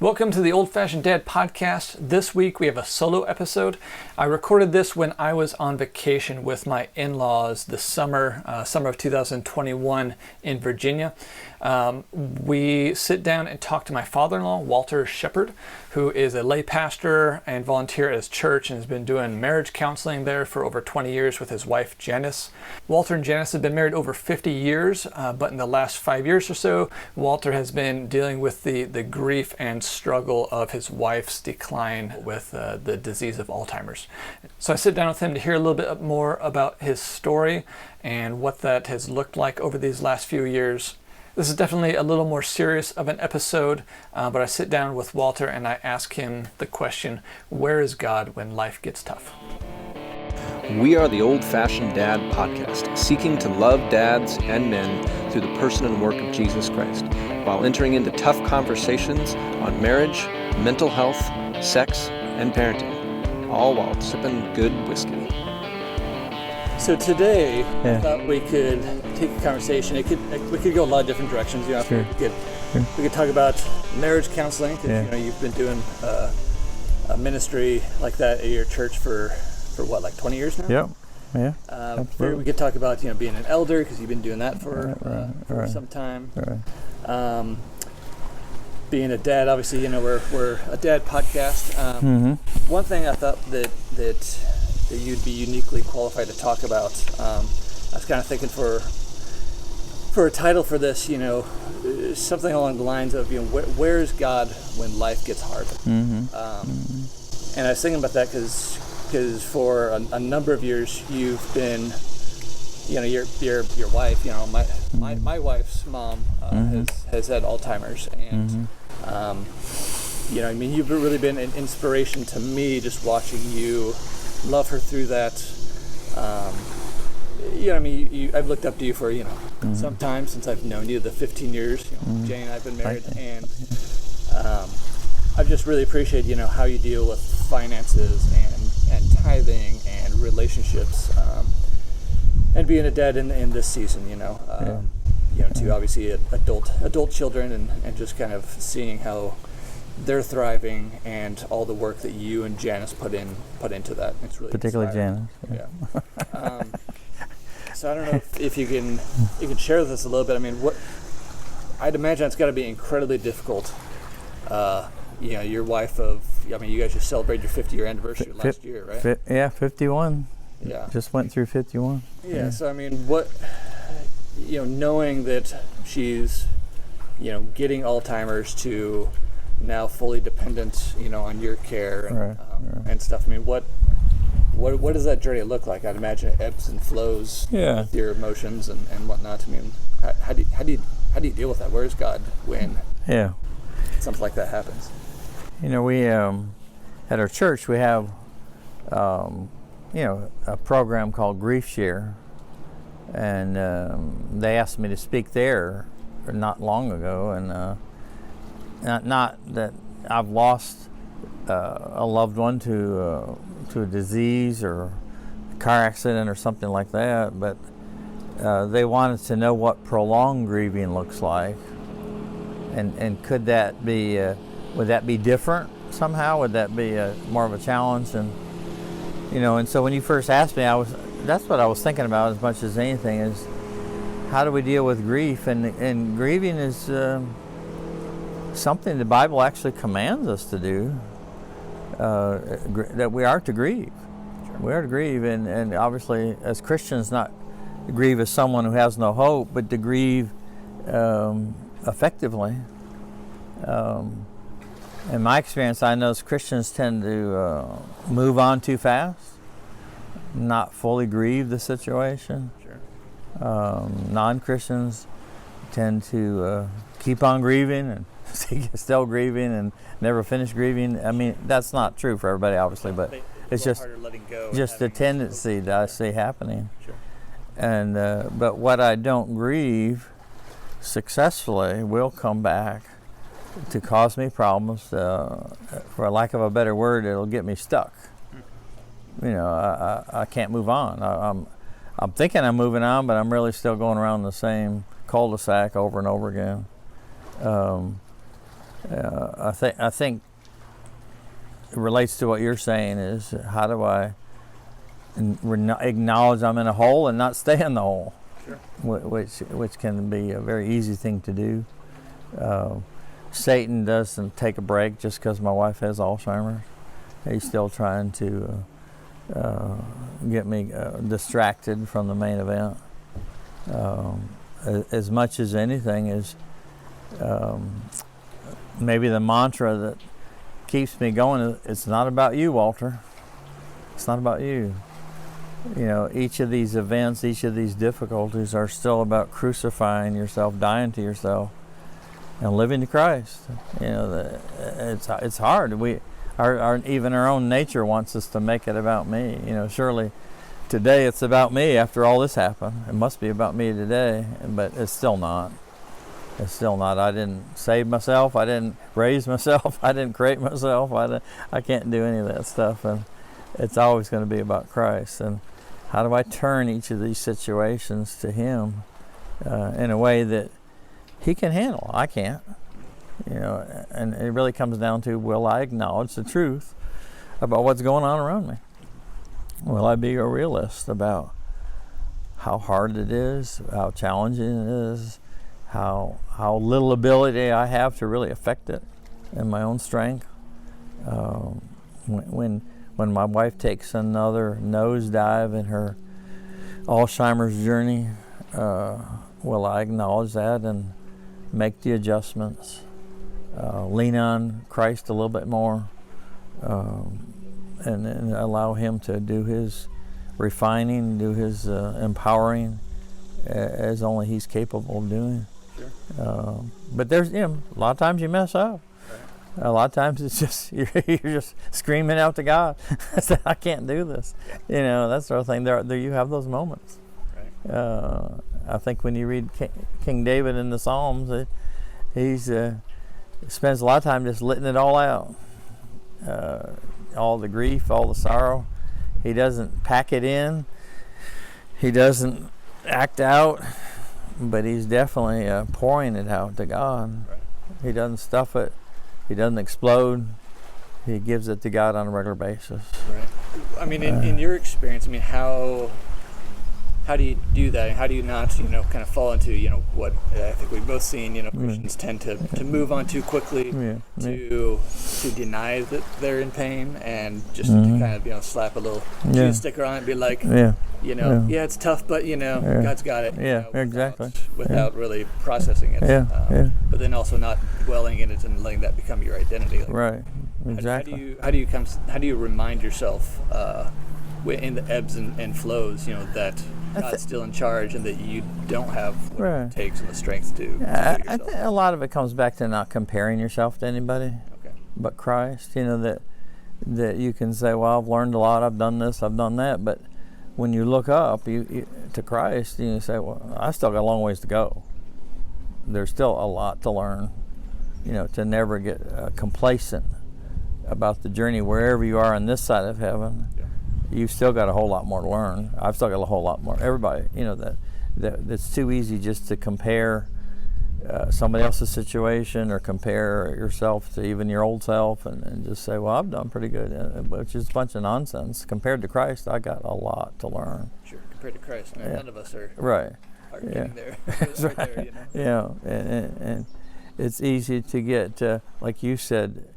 Welcome to the Old Fashioned Dad podcast. This week we have a solo episode. I recorded this when I was on vacation with my in-laws this summer of 2021 in Virginia. We sit down and talk to my father-in-law, Walter Shepard, who is a lay pastor and volunteer at his church and has been doing marriage counseling there for over 20 years with his wife, Janice. Walter and Janice have been married over 50 years, but in the last 5 years or so, Walter has been dealing with the grief and struggle of his wife's decline with the disease of Alzheimer's. So I sit down with him to hear a little bit more about his story and what that has looked like over these last few years. This is definitely a little more serious of an episode, but I sit down with Walter and I ask him the question, where is God when life gets tough? We are the Old Fashioned Dad podcast, seeking to love dads and men through the person and work of Jesus Christ, while entering into tough conversations on marriage, mental health, sex, and parenting, all while sipping good whiskey. So today, I thought we could take a conversation. We could go a lot of different directions. You know, Sure. We could talk about marriage counseling because you've been doing a ministry like that at your church for what, like 20 years now? Yep. Yeah. Absolutely. We could talk about being an elder because you've been doing that for some time. Right. Being a dad, obviously, we're a dad podcast. One thing I thought that you'd be uniquely qualified to talk about. I was kind of thinking for a title for this, something along the lines of, where is God when life gets hard? And I was thinking about that because for a number of years you've been, your wife, my wife's mom has had Alzheimer's, and you've really been an inspiration to me just watching you love her through that. I've looked up to you for some time since I've known you, the 15 years. Jane and I've been married, and I've just really appreciated how you deal with finances and tithing and relationships, and being a dad in this season. To obviously adult children, and just kind of seeing how they're thriving and all the work that you and Janice put into that. It's really particularly inspiring. Janice. Yeah. So I don't know if you can share with us a little bit. I mean, I'd imagine it's got to be incredibly difficult. Your wife you guys just celebrated your 50-year anniversary last year, right? 51. Yeah. Just went through 51. Yeah. So I mean, knowing that she's, getting Alzheimer's to now fully dependent, on your care and stuff. I mean, what does that journey look like? I'd imagine it ebbs and flows with your emotions and whatnot. I mean, how do you deal with that? Where's God when something like that happens? We at our church we have a program called Grief Share, and they asked me to speak there not long ago, and not that I've lost a loved one to a disease or a car accident or something like that, but they wanted to know what prolonged grieving looks like, and could that be would that be different somehow? Would that be more of a challenge? And so when you first asked me, that's what I was thinking about as much as anything, is how do we deal with grief? And grieving is something the Bible actually commands us to do, that we are to grieve. Sure. We are to grieve, and obviously as Christians, not to grieve as someone who has no hope, but to grieve effectively. In my experience, I know Christians tend to move on too fast, not fully grieve the situation. Sure. Non-Christians tend to keep on grieving and still grieving and never finish grieving. I mean, that's not true for everybody, obviously, but it's just a tendency that I see happening. Sure. And but what I don't grieve successfully will come back to cause me problems. For lack of a better word, it'll get me stuck. I can't move on. I'm thinking I'm moving on, but I'm really still going around the same cul-de-sac over and over again. I think it relates to what you're saying is, how do I acknowledge I'm in a hole and not stay in the hole? Sure. Which can be a very easy thing to do. Satan doesn't take a break just because my wife has Alzheimer's. He's still trying to get me distracted from the main event. As much as anything is maybe the mantra that keeps me going, it's not about you, Walter. It's not about you. You know, each of these events, each of these difficulties are still about crucifying yourself, dying to yourself, and living to Christ. You know, it's hard. Even our own nature wants us to make it about me. You know, surely today it's about me after all this happened. It must be about me today, but it's still not. It's still not. I didn't save myself. I didn't raise myself. I didn't create myself. I can't do any of that stuff. And it's always going to be about Christ. And how do I turn each of these situations to Him in a way that He can handle? I can't. You know, and it really comes down to, will I acknowledge the truth about what's going on around me? Will I be a realist about how hard it is, how challenging it is, how little ability I have to really affect it in my own strength? When my wife takes another nosedive in her Alzheimer's journey, will I acknowledge that and make the adjustments? Lean on Christ a little bit more, and allow Him to do His refining, do His empowering, as only He's capable of doing. Sure. But there's, you know, a lot of times you mess up. Right. A lot of times it's just you're just screaming out to God, I can't do this. Yeah. You know, that sort of thing. There you have those moments. Right. I think when you read King David in the Psalms, he's spends a lot of time just letting it all out. All the grief, all the sorrow. He doesn't pack it in. He doesn't act out, but he's definitely pouring it out to God. Right. He doesn't stuff it. He doesn't explode. He gives it to God on a regular basis. Right. I mean, in your experience, I mean, how do you do that? How do you not, you know, kind of fall into, you know, what I think we've both seen, you know, Christians tend to move on too quickly, to deny that they're in pain, and just to kind of, you know, slap a little cheese sticker on it and be like, you know, it's tough, but, you know, God's got it. Yeah, you know, exactly. Without really processing it. But then also not dwelling in it and letting that become your identity. Like, right, exactly. How do you remind yourself in the ebbs and flows, you know, that God's still in charge and that you don't have what it takes and the strength to do it yourself? I think a lot of it comes back to not comparing yourself to anybody but Christ. You know, that you can say, well, I've learned a lot, I've done this, I've done that, but when you look up you to Christ, you say, well, I still got a long ways to go. There's still a lot to learn. You know, to never get complacent about the journey wherever you are on this side of heaven. You've still got a whole lot more to learn. I've still got a whole lot more. Everybody, you know, that's too easy just to compare somebody else's situation or compare yourself to even your old self and just say, well, I've done pretty good, which is a bunch of nonsense. Compared to Christ, I got a lot to learn. Sure, compared to Christ, man, none of us are getting there. That's right. There, you know? And it's easy to get, like you said,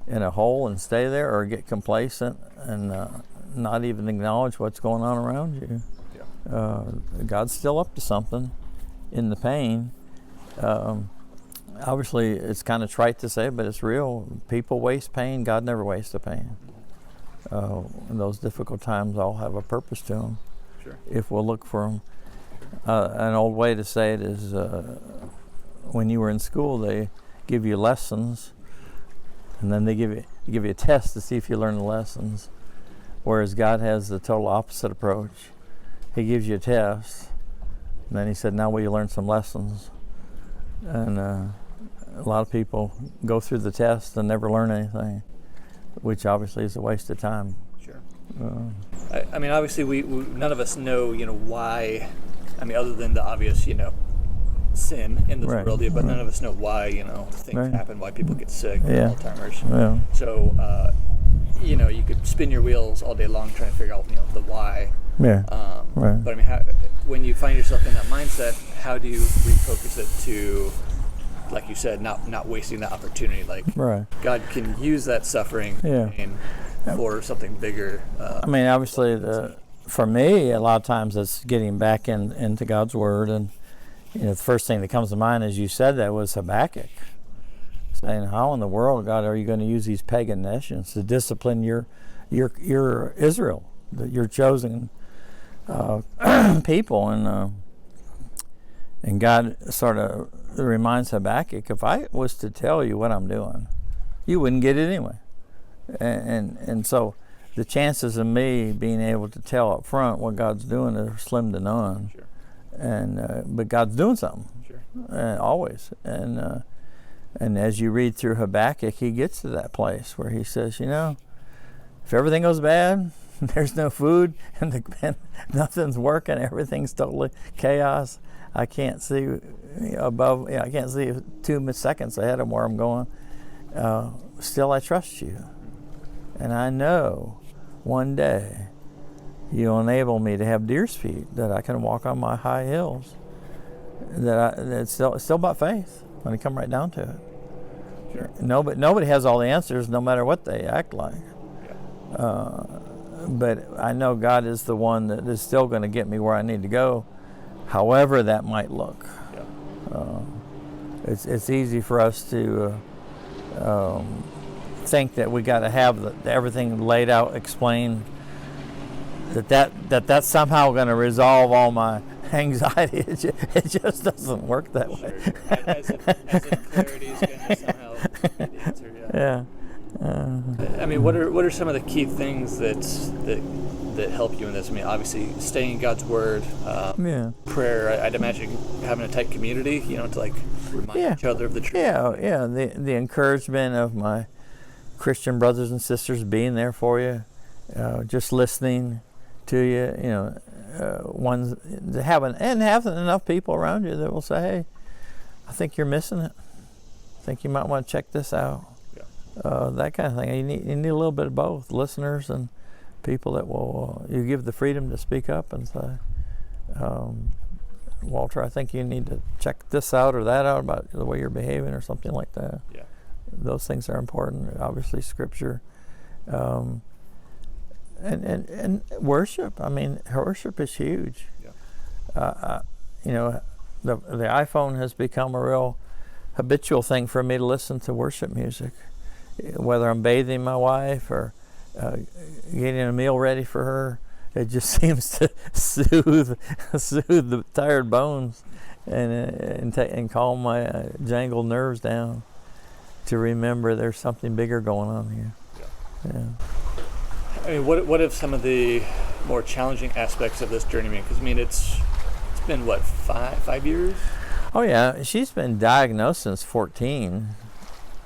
in a hole and stay there, or get complacent and not even acknowledge what's going on around you. God's still up to something in the pain. Obviously, it's kind of trite to say, but it's real. People waste pain. God never wastes the pain. And those difficult times all have a purpose to them. Sure. If we'll look for them. An old way to say it is, when you were in school, they give you lessons, and then they give you a test to see if you learn the lessons. Whereas God has the total opposite approach. He gives you a test, and then He said, now will you learn some lessons? And a lot of people go through the test and never learn anything, which obviously is a waste of time. Sure. I mean, obviously, we none of us know, you know, why. I mean, other than the obvious, you know, sin in this Right. world, but none of us know why, things Right. happen, why people get sick, Yeah. Alzheimer's. Yeah. So, you could spin your wheels all day long trying to figure out, the why. Yeah. Right. But I mean, when you find yourself in that mindset, how do you refocus it to, like you said, not wasting that opportunity? Like, Right. God can use that suffering Yeah. pain for something bigger. I mean, obviously, for me, a lot of times it's getting back into God's Word, and the first thing that comes to mind as you said that was Habakkuk, saying, "How in the world, God, are you going to use these pagan nations to discipline your Israel, your chosen people?" And God sort of reminds Habakkuk, "If I was to tell you what I'm doing, you wouldn't get it anyway." And so the chances of me being able to tell up front what God's doing are slim to none. Sure. But God's doing something. Sure. Always. And as you read through Habakkuk, he gets to that place where he says, if everything goes bad, there's no food, and nothing's working, everything's totally chaos. I can't see I can't see 2 seconds ahead of where I'm going. Still, I trust you. And I know one day you'll enable me to have deer's feet, that I can walk on my high hills. It's still about faith when you come right down to it. Sure. Nobody has all the answers, no matter what they act like. Yeah. But I know God is the one that is still going to get me where I need to go, however that might look. Yeah. It's easy for us to think that we got to have everything laid out, explained, that's somehow going to resolve all my anxiety. It just doesn't work that way. Sure. As if clarity is going to somehow be the answer. Yeah. I mean, what are some of the key things that help you in this? I mean, obviously, staying in God's Word, prayer. I'd imagine having a tight community, to remind each other of the truth. Yeah. The encouragement of my Christian brothers and sisters being there for you, just listening to you. Having enough people around you that will say, "Hey, I think you're missing it. I think you might want to check this out." That kind of thing. You need a little bit of both, listeners and people that will you give the freedom to speak up and say, "Walter, I think you need to check this out or that out about the way you're behaving," or something like that. Yeah. Those things are important. Obviously, Scripture, and worship. I mean, worship is huge. Yeah. The iPhone has become a real habitual thing for me to listen to worship music, whether I'm bathing my wife or getting a meal ready for her. It just seems to soothe the tired bones and calm my jangled nerves down, to remember there's something bigger going on here. Yeah. I mean, what have some of the more challenging aspects of this journey been? Because it's been what, 5 years? Oh yeah, she's been diagnosed since 14.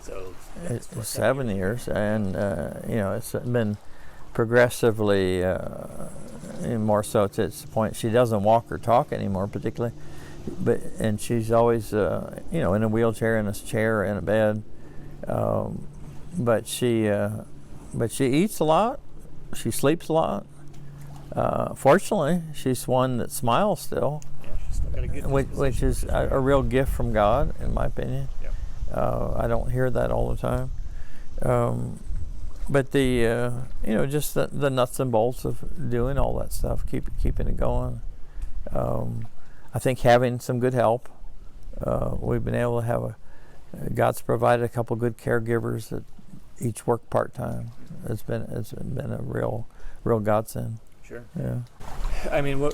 So it's 7 years, and it's been progressively more so to its point. She doesn't walk or talk anymore, particularly, and she's always in a wheelchair, in a chair, in a bed. But she eats a lot. She sleeps a lot. Fortunately, she's one that smiles still. Yeah, she's still got a good which is a real gift from God, in my opinion. Yeah. I don't hear that all the time. But just the nuts and bolts of doing all that stuff, keeping it going. I think having some good help. We've been able to have God's provided a couple good caregivers that each work part-time. It's been a real godsend. Sure. Yeah. I mean,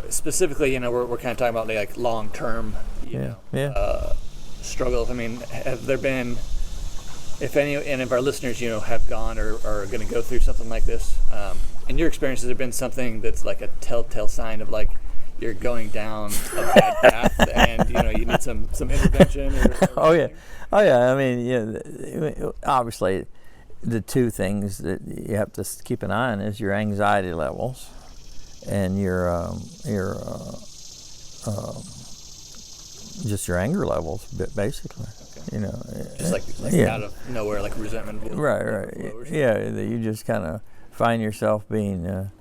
specifically, we're kind of talking about like long-term, struggles. I mean, have there been, if any of our listeners, have gone or are going to go through something like this, in your experience, has there been something that's like a telltale sign of like you're going down a bad path and you need some intervention? Or Oh yeah. I mean, obviously, the two things that you have to keep an eye on is your anxiety levels just your anger levels, basically. Okay. You know, Just like yeah. out of nowhere, like resentment. Right. Yeah, that you just kind of find yourself being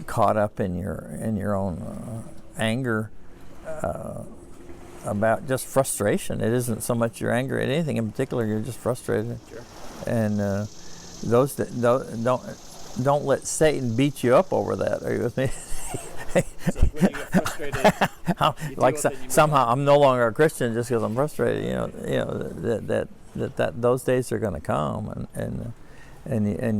caught up in your own anger about just frustration. It isn't so much your anger at anything in particular. You're just frustrated. Sure. And those that don't let Satan beat you up over that. Are you with me? So when you get frustrated, like somehow I'm no longer a Christian just because I'm frustrated. You know that those days are going to come, and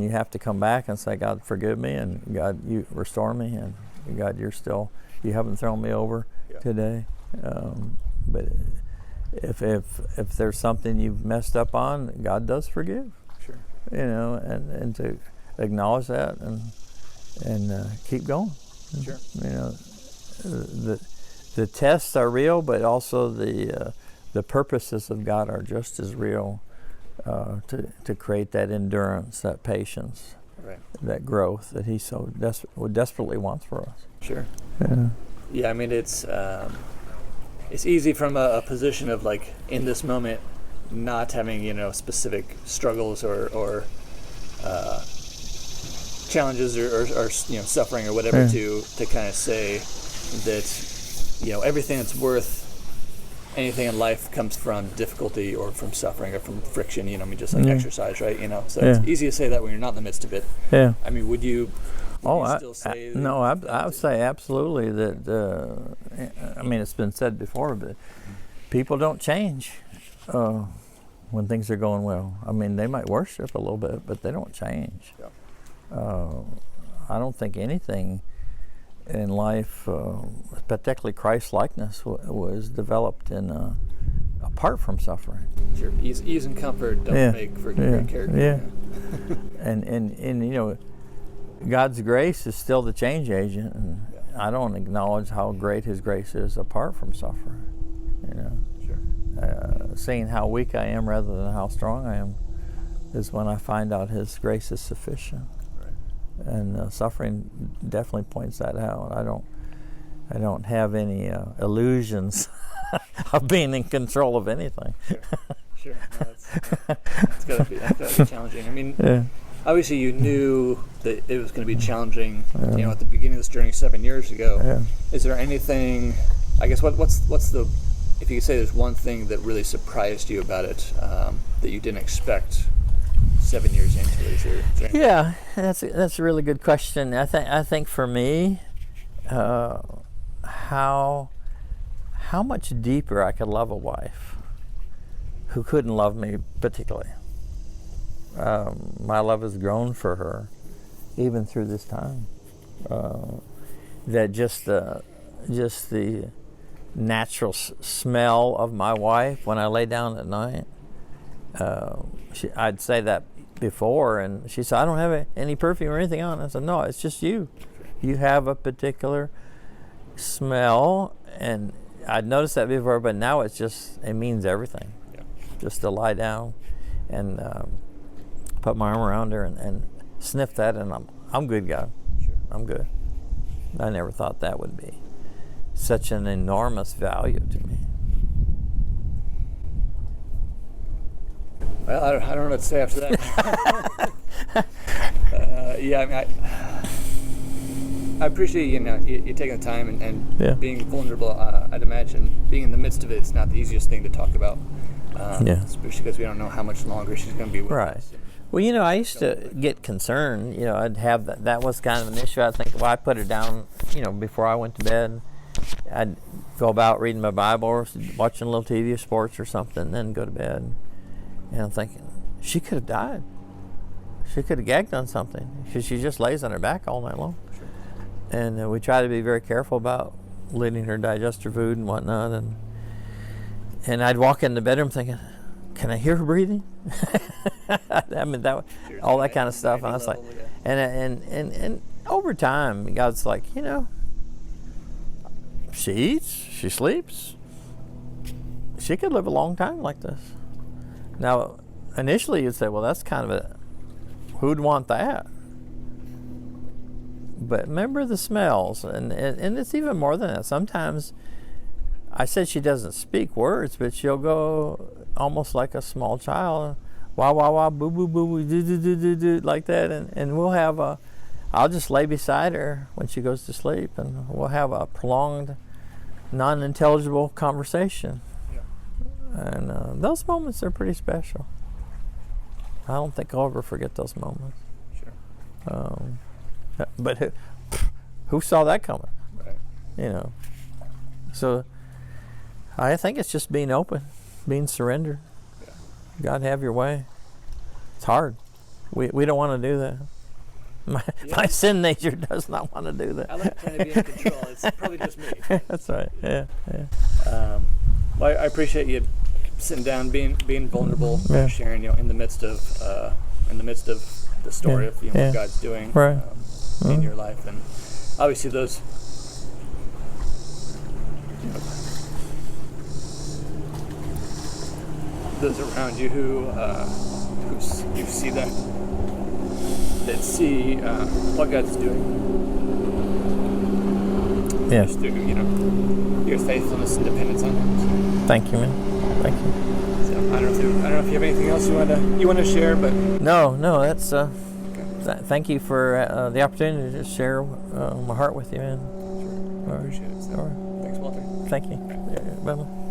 you have to come back and say, God, forgive me, and God, you restore me, and God, you haven't thrown me over today. But if there's something you've messed up on, God does forgive. Sure. You know, and to acknowledge that and keep going. Sure. You know, the tests are real, but also the purposes of God are just as real to create that endurance, that patience, right, that growth that He so desperately wants for us. Sure. Yeah. Yeah, I mean, it's easy from a position of like in this moment, not having specific struggles or challenges or suffering or whatever to kind of say that everything that's worth anything in life comes from difficulty or from suffering or from friction. Just like exercise, right? So it's easy to say that when you're not in the midst of it. Yeah. I mean, would you? I would say absolutely that. I mean, it's been said before, but people don't change when things are going well. I mean, they might worship a little bit, but they don't change. Yeah. I don't think anything in life, particularly Christ-likeness, was developed apart from suffering. Sure, ease and comfort don't make for great character. Yeah. and God's grace is still the change agent, and I don't acknowledge how great His grace is apart from suffering. Sure. Seeing how weak I am rather than how strong I am is when I find out His grace is sufficient. Right. And suffering definitely points that out. I don't have any illusions of being in control of anything. Sure. No, that's gotta be challenging. I mean. Obviously, you knew that it was going to be challenging. At the beginning of this journey 7 years ago. Yeah. Is there anything? I guess what's the? If you could say there's one thing that really surprised you about it that you didn't expect 7 years into it. Is there yeah, that's a really good question. I think for me, how much deeper I could love a wife who couldn't love me particularly. My love has grown for her, even through this time. That just the natural smell of my wife when I lay down at night. I'd say that before, and she said, "I don't have any perfume or anything on." I said, "No, it's just you. You have a particular smell," and I'd noticed that before, but now it means everything. Yeah. Just to lie down and put my arm around her and sniff that, and I'm good, God. Sure. I'm good. I never thought that would be such an enormous value to me. Well, I don't know what to say after that. I mean, I appreciate you taking the time and being vulnerable. I'd imagine being in the midst of it, it's not the easiest thing to talk about. Especially because we don't know how much longer she's going to be with us. Well, I used to get concerned. I'd have that was kind of an issue. I'd think, I put her down, before I went to bed. I'd go about reading my Bible or watching a little TV or sports or something, and then go to bed. And I'm thinking, she could have died. She could have gagged on something because she just lays on her back all night long. Sure. And we try to be very careful about letting her digest her food and whatnot. And I'd walk in the bedroom thinking, can I hear her breathing? I mean, all that kind of stuff. And I was like, and over time, God's like, she eats, she sleeps. She could live a long time like this. Now, initially you'd say, well, that's kind of who'd want that? But remember the smells, and it's even more than that. Sometimes I said she doesn't speak words, but she'll go almost like a small child, wah wah wah, boo boo boo boo, do do do do do, like that, and we'll have I'll just lay beside her when she goes to sleep, and we'll have a prolonged, non-intelligible conversation. Yeah. And those moments are pretty special. I don't think I'll ever forget those moments. Sure. But who saw that coming? Right. You know. So I think it's just being open, being surrendered. Yeah. God, have your way. It's hard. We don't want to do that. My sin nature does not want to do that. I like trying to be in control. It's probably just me. That's right. Yeah. Well, I appreciate you sitting down, being vulnerable, sharing. In the midst of the story of what God's doing in your life, and obviously those. Those around you who you see them, that see what God's doing. Yeah. Just through your faithfulness and dependence on Him. Thank you, man. Thank you. So I don't know if you have anything else you want to share, but no, that's thank you for the opportunity to share my heart with you, man. Sure. I appreciate it. So, thanks, Walter. Thank you. Yeah, bye-bye.